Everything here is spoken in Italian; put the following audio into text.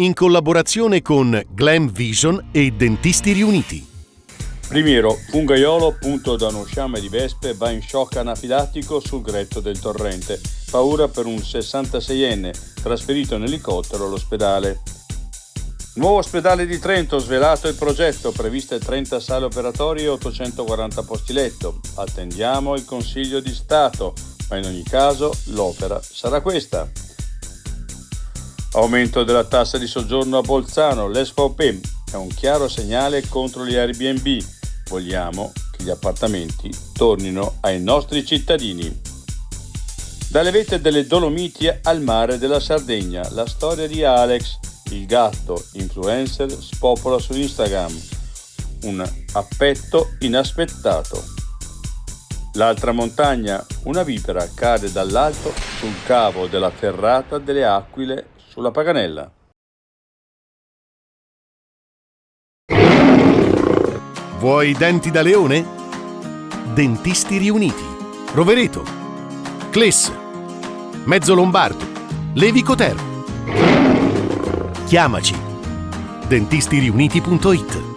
in collaborazione con Glam Vision e Dentisti Riuniti. Primiero, fungaiolo punto da uno sciame di vespe va in shock anafilattico sul Gretto del Torrente. Paura per un 66enne trasferito in elicottero all'ospedale. Nuovo ospedale di Trento, svelato il progetto, previste 30 sale operatorie e 840 posti letto. Attendiamo il Consiglio di Stato, ma in ogni caso l'opera sarà questa. Aumento della tassa di soggiorno a Bolzano, l'SVP è un chiaro segnale contro gli Airbnb. Vogliamo che gli appartamenti tornino ai nostri cittadini. Dalle vette delle Dolomiti al mare della Sardegna, la storia di Alex, il gatto influencer spopola su Instagram. Un appetto inaspettato. L'altra montagna, una vipera cade dall'alto sul cavo della ferrata delle Aquile sulla Paganella. Vuoi denti da leone? Dentisti Riuniti, Rovereto, Cles, Mezzo Lombardo, Levico Terme. Chiamaci. dentistiriuniti.it